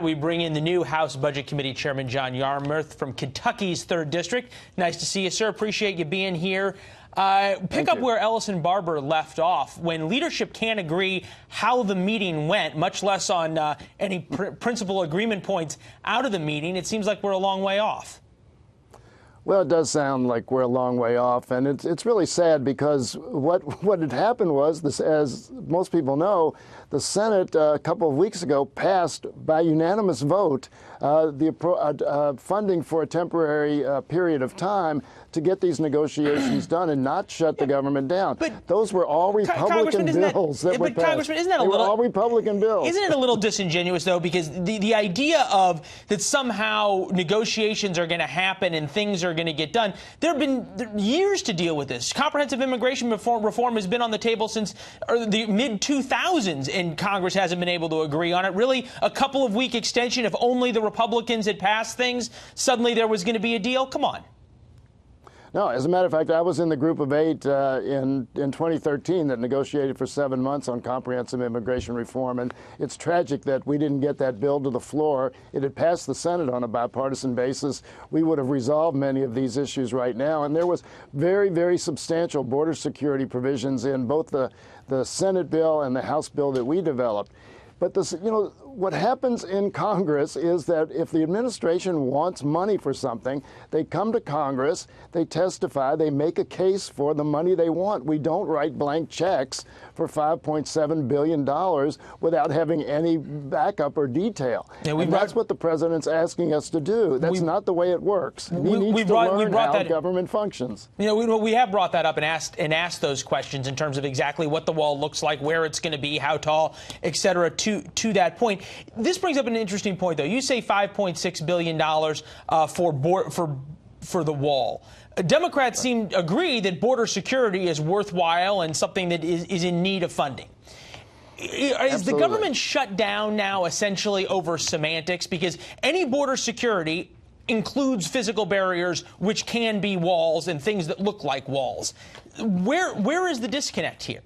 We bring in the new House Budget Committee Chairman, John Yarmuth, from Kentucky's 3rd District. Nice to see you, sir. Appreciate you being here. Pick up where Ellison Barber left off. When leadership can't agree how the meeting went, much less on any principal agreement points out of the meeting, it seems like we're a long way off. Well, it does sound like we're a long way off, and it's really sad because what had happened was, this, as most people know, the Senate a couple of weeks ago passed by unanimous vote the funding for a temporary period of time to get these negotiations done and not shut the government down. But those were all Republican bills that were passed. Congressman, isn't that a little, all Republican bills. Isn't it a little disingenuous, though, because the idea of that somehow negotiations are going to happen and things are going to get done, there have been years to deal with this. Comprehensive immigration reform has been on the table since the mid-2000s, and Congress hasn't been able to agree on it. Really, a couple of week extension, if only the Republicans had passed things, suddenly there was going to be a deal? Come on. No, as a matter of fact, I was in the group of 8 in 2013 that negotiated for 7 months on comprehensive immigration reform, and it's tragic that we didn't get that bill to the floor. It had passed the Senate on a bipartisan basis. We would have resolved many of these issues right now, and there was very, very substantial border security provisions in both the Senate bill and the House bill that we developed. But this, what happens in Congress is that if the administration wants money for something, they come to Congress, they testify, they make a case for the money they want. We don't write blank checks for $5.7 billion without having any backup or detail. Yeah, and that's what the president's asking us to do. That's not the way it works. He needs to learn how government functions. We have brought that up and asked those questions in terms of exactly what the wall looks like, where it's going to be, how tall, et cetera, to that point. This brings up an interesting point, though. You say $5.6 billion for the wall. Democrats seem to agree that border security is worthwhile and something that is in need of funding. Is the government shut down now essentially over semantics? Because any border security includes physical barriers, which can be walls and things that look like walls. Where is the disconnect here?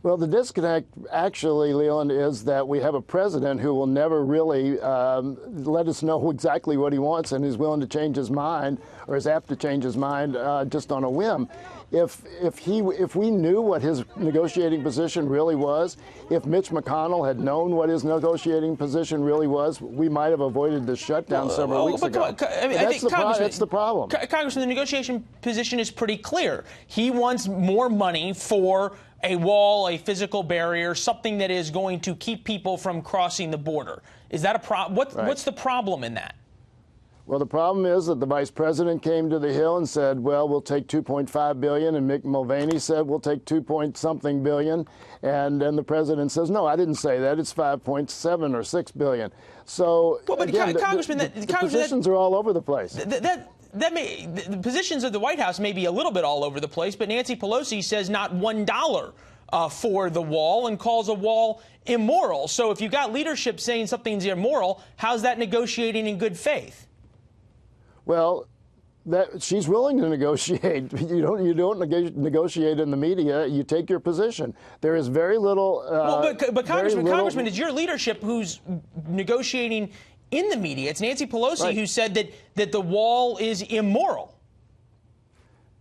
Well, the disconnect, actually, Leland, is that we have a president who will never really let us know exactly what he wants, and is willing to change his mind, or is apt to change his mind just on a whim. If we knew what his negotiating position really was, if Mitch McConnell had known what his negotiating position really was, we might have avoided the shutdown several weeks ago. That's the problem. Congressman, the negotiation position is pretty clear. He wants more money for a wall, a physical barrier, something that is going to keep people from crossing the border. Is that a problem? What's the problem in that? Well, the problem is that the vice president came to the Hill and said, well, we'll take $2.5 billion, and Mick Mulvaney said, we'll take $2-point-something billion, and then the president says, no, I didn't say that. It's $5.7 or $6 billion. So, again, the positions are all over the place. The positions of the White House may be a little bit all over the place, but Nancy Pelosi says not $1 for the wall and calls a wall immoral. So if you got leadership saying something's immoral, how's that negotiating in good faith? Well, she's willing to negotiate. You don't negotiate in the media. You take your position. There is very little. But Congressman, it's your leadership who's negotiating in the media. It's Nancy Pelosi who said that the wall is immoral.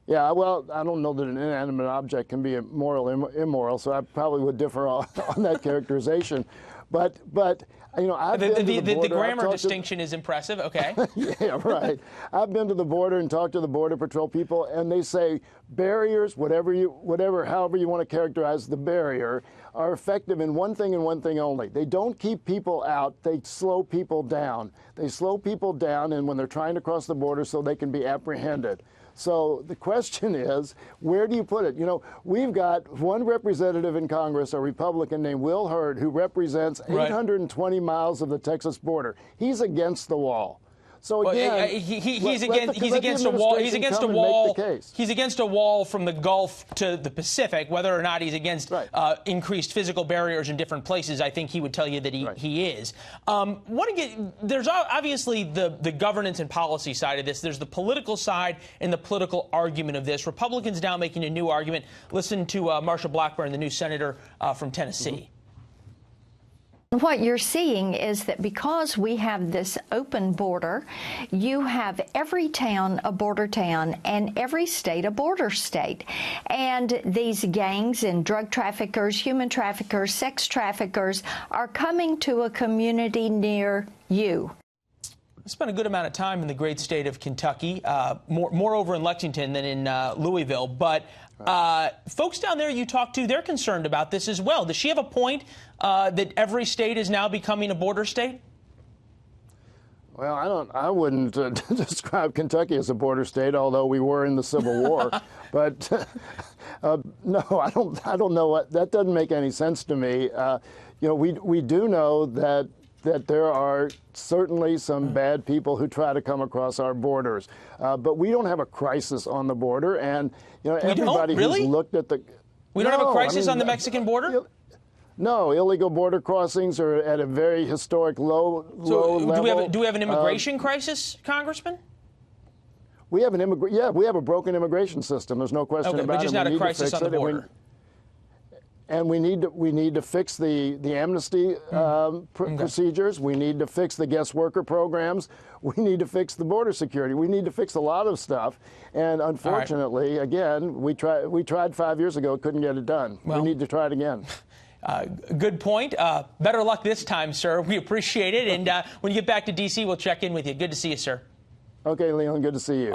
Yeah, well, I don't know that an inanimate object can be immoral, so I probably would differ on that characterization. But I've been to the border. The grammar distinction is impressive. Okay. Yeah, right. I've been to the border and talked to the Border Patrol people, and they say barriers, however you want to characterize the barrier, are effective in one thing and one thing only. They don't keep people out. They slow people down. They slow people down, and when they're trying to cross the border, so they can be apprehended. So the question is, where do you put it? We've got one representative in Congress, a Republican named Will Hurd, who represents 820 miles of the Texas border. He's against the wall. So again, he's against a wall. He's against a wall. He's against a wall from the Gulf to the Pacific. Whether or not he's against increased physical barriers in different places, I think he would tell you that he is. There's obviously the governance and policy side of this. There's the political side and the political argument of this. Republicans now making a new argument. Listen to Marsha Blackburn, the new senator from Tennessee. What you're seeing is that because we have this open border, you have every town a border town and every state a border state. And these gangs and drug traffickers, human traffickers, sex traffickers are coming to a community near you. I spent a good amount of time in the great state of Kentucky, more over in Lexington than in Louisville. But folks down there you talk to, they're concerned about this as well. Does she have a point that every state is now becoming a border state? Well, I wouldn't describe Kentucky as a border state, although we were in the Civil War. But no, I don't know what that doesn't make any sense to me. You know, we do know that there are certainly some bad people who try to come across our borders, but we don't have a crisis on the border. And you know, everybody who's looked at the we don't have a crisis on the Mexican border. No, illegal border crossings are at a very historic low level. Do we have an immigration crisis, Congressman? We have we have a broken immigration system. There's no question about it. But just not a crisis on the border. And we need to fix the amnesty procedures. We need to fix the guest worker programs. We need to fix the border security. We need to fix a lot of stuff. And unfortunately, again, we tried 5 years ago, couldn't get it done. Well, we need to try it again. Good point. Better luck this time, sir. We appreciate it. And when you get back to D.C., we'll check in with you. Good to see you, sir. Okay, Leon, good to see you.